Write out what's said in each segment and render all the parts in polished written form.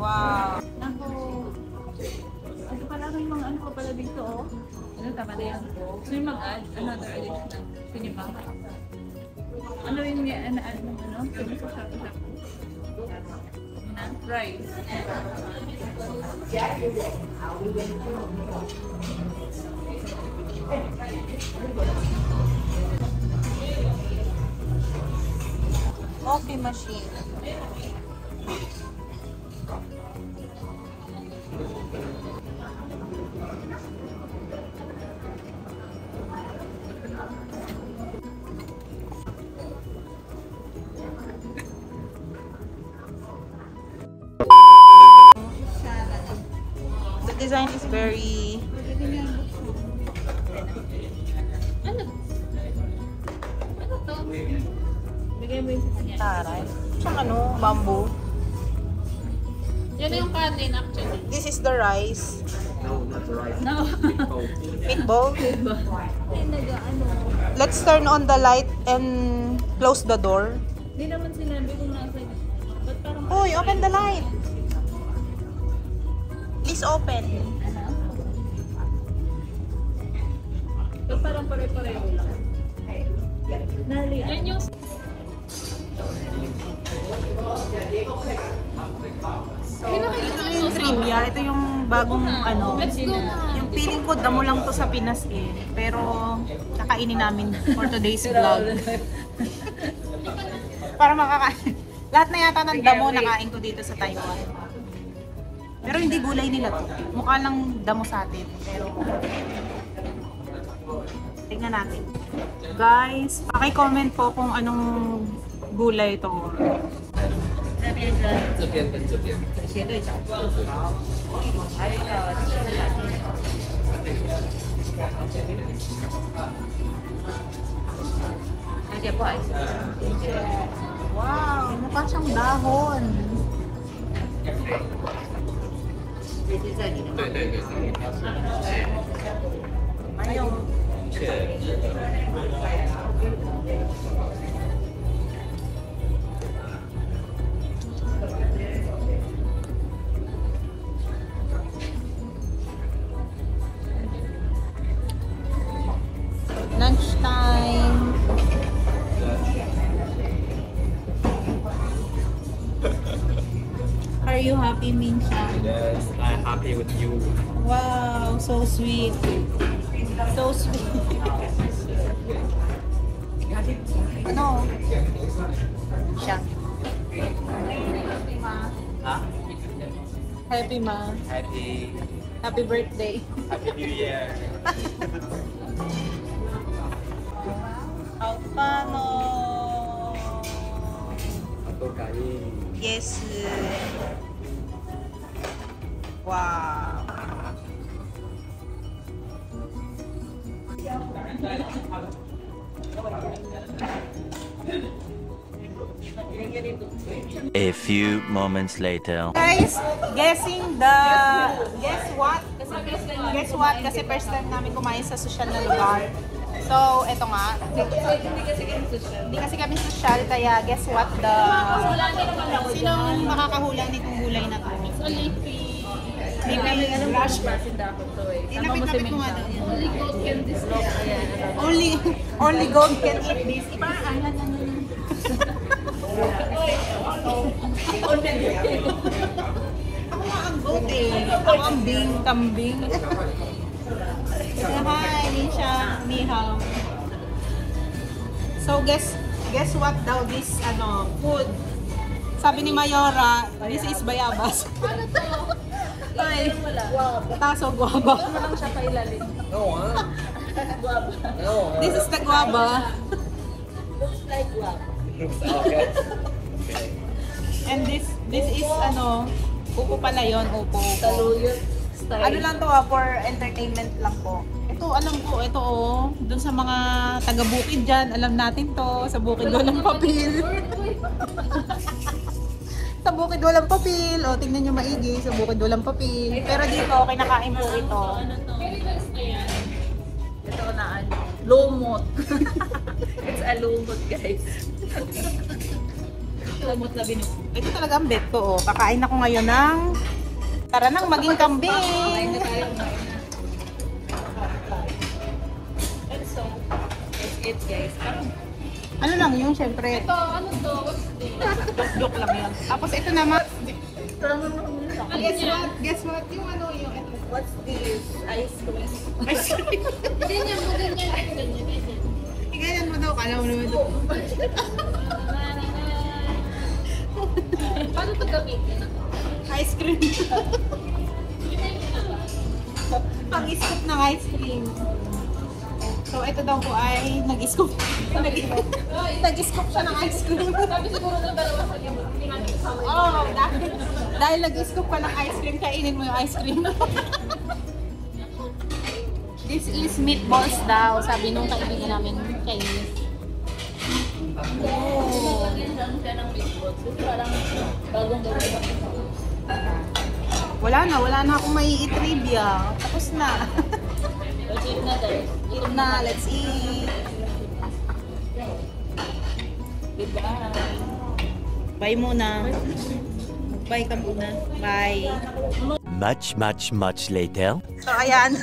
Wow. Naku. Ano pala may mga ano pa pala dito, oh. Ano, tama na yan. So yung mag-add another additional cinema. Ano yung ano, sabi ko siya. Rice. Coffee machine. The design is very Ano? Ano to? Bigay mo yung sa kanya. taray. Siyang ano, bamboo. Yan na yung kanin actually. This is the rice. No, not rice. No. Meatball. Ay, nag-ano. Let's turn on the light and close the door. Hindi naman sinabi kung nasa. Ba't parang... Hoy, open the light. Please open. Ano? Ba't parang pare-pareho lang? Nali. Yan yung... Ito yung trivia. Ito yung bagong ano. Let's go na. Yung feeling ko damo lang to sa Pinas eh. Pero kakainin namin for today's vlog. Para makakain. Lahat na yata ng damo nakain ko dito sa Taiwan. Pero hindi gulay nila to. Mukha lang damo sa atin. Pero tingnan natin. Guys, paki-comment po kung anong gulay ito. 这边跟这边。Wow, mukha siyang dahon. 对对对。 Ayun. 'Lunchtime. Are you happy, Minsha? Yes, I'm happy with you. Wow, so sweet. So sweet. Ano? Siya. Huh? Happy, ma. Happy. Happy birthday. Happy New Year. Alpano. Ako kain. Yes. Wow. A few moments later. Guys, guess what? Guess what? Kasi first time namin kumain sa social na lugar. So, eto nga. Hindi kasi kami social, kaya guess what? Sinong makakahula nitong gulay na to? So leafy. Hindi namin alam Rush pa si Dapo to eh. Inapit-napit ko nga daw. Only goat can this look. Ayan. Only goat can eat this. Iba, Ako nga ang goat eh. Ako ang kambing. Hi, Nisha. Ni hao. So guess what daw this food? Sabi ni Mayora, this is bayabas. Ano to? Ay, taso guava. Ano lang siya pailalim? No, ah. Guaba. No. This is the guava. Looks like guaba. Okay. And this is upo pala yon, upo. Saluyot style. Ano lang to for entertainment lang po. Ito, alam ko, ito dun sa mga taga-bukid dyan, alam natin to, sa bukid walang papel. Sa bukid walang papel, tingnan nyo maigi, sa bukid walang papel. Pero dito, kinakain po ito. Ano to? Ayan. Ito na lumot. It's a lumot, guys. lumot na binu. Ito talaga ang bet ko. Oh. Kakain ako ngayon ng tara nang maging kambing. Kain na tayo. So, let's eat guys. Ano lang yun, syempre. Ito, ano to? What's this? Joke lang yun. Tapos ito naman. Guess what? Guess what? Yung ano yung ito. What's this? Ice cream. Ice cream. Ganyan mo, ganyan. Ganyan mo daw. Kala mo naman ito. Paano ito gamitin? Ice cream. Pang-scoop ng ice cream. So, ito daw po ay nag-scoop. Nag-scoop siya ng ice cream. Sabi siguro ng dalawa sa lima. Hindi namin kasama yun. Oh, dahil nag-scoop ka ng ice cream, kainin mo yung ice cream. This is meatballs daw, sabi nung kaibigan namin Chinese. Oh. Lang siya ng meatballs. So, parang bagong gawin. Wala na akong mai-trivia. Tapos na. Let's eat na guys. Eat na, let's eat. Goodbye. Bye muna. Bye ka muna. Bye. Much later. So, ayan.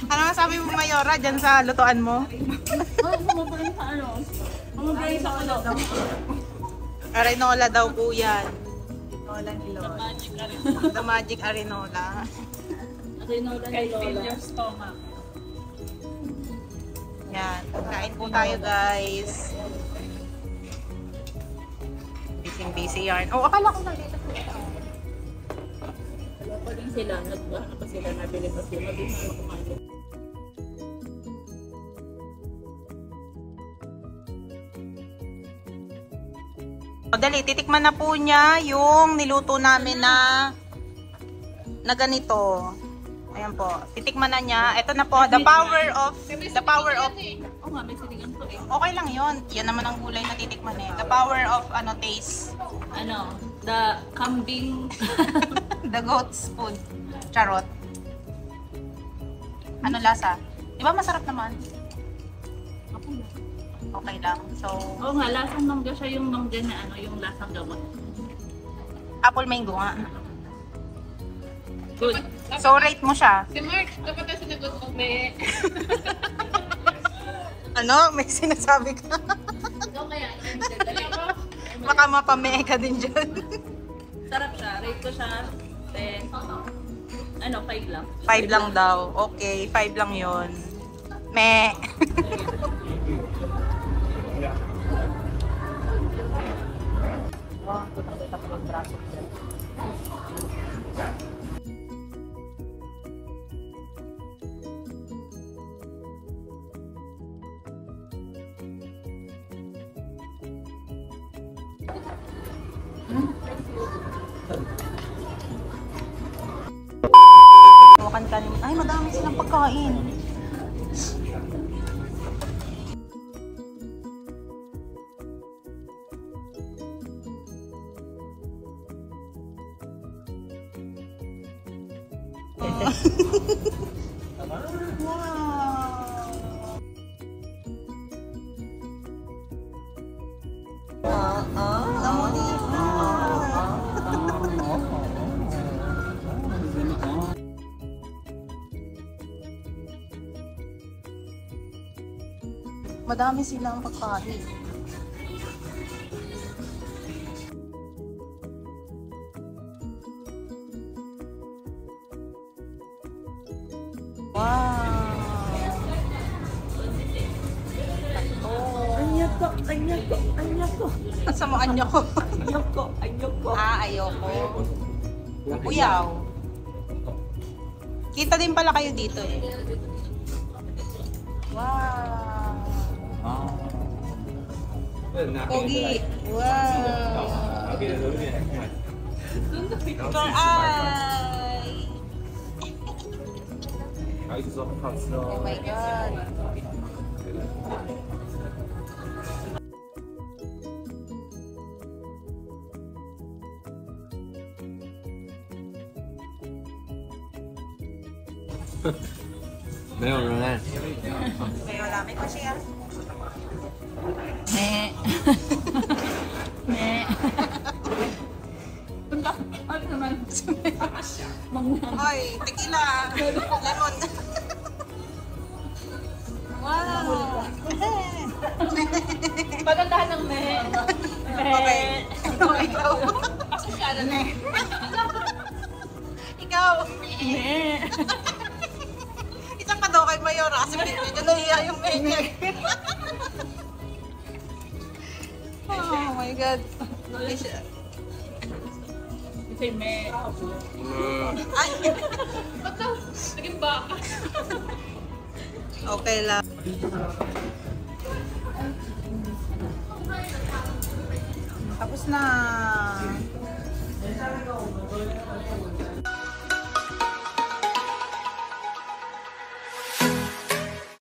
Ano masabi mo, Mayora, dyan sa lutuan mo? Oh, bumabayin sa ano? Bumabayin sa ano? Arenola daw po yan. Arenola ni Lola. Magic na rin. The magic Arenola. Arenola ni Lola. your stomach. Yan. Kain po tayo, guys. Busy yarn. Oh, akala ko nandito po. Wala pa din sila. Nagbahan pa sila. Nabili pa sila. Di na kumain. O, dali, titikman na po niya yung niluto namin na ganito. Ayan po. Titikman na niya. Ito na po, the power of Oo nga, may sinigang to eh. okay lang yon. Yan naman ang gulay na titikman eh. The power of taste. Ano? The kambing. The goat's food. Charot. Ano lasa? Di ba masarap naman? Okay lang. So, Oo nga, lasang mangga siya yung mangga na ano, yung lasang gamot. apple mango nga. Good. So, rate mo siya. Si Mark, dapat na sinagot mo, may... Ano? May sinasabi ka? Ikaw kaya, Baka mapamee ka din dyan. sarap siya. Rate ko siya 10. Ano, 5 lang. 5 lang daw. Okay, 5 lang yon. Me. Ay, madami silang pagkain. Madami silang pagkain. Wow! Anyako. Asa mo anyako? Anyoko. Ayoko. Uyaw. Kita din pala kayo dito eh. Wow! Pogi! Wow! Your eye! Oh my God! May ulan. May wala, may kasi yan. Me. Punta. Ano naman? Mangnang. Oy, tequila. Lemon. Wow. Pagandahan ng me. Okay. Ikaw. Pasok siya na me. Ikaw. Me. Isang pa daw kay Mayora kasi medyo nahiya yung menu. Oh my God. Say me. Ay, Ba't daw? Naging baka. okay lang. Tapos na.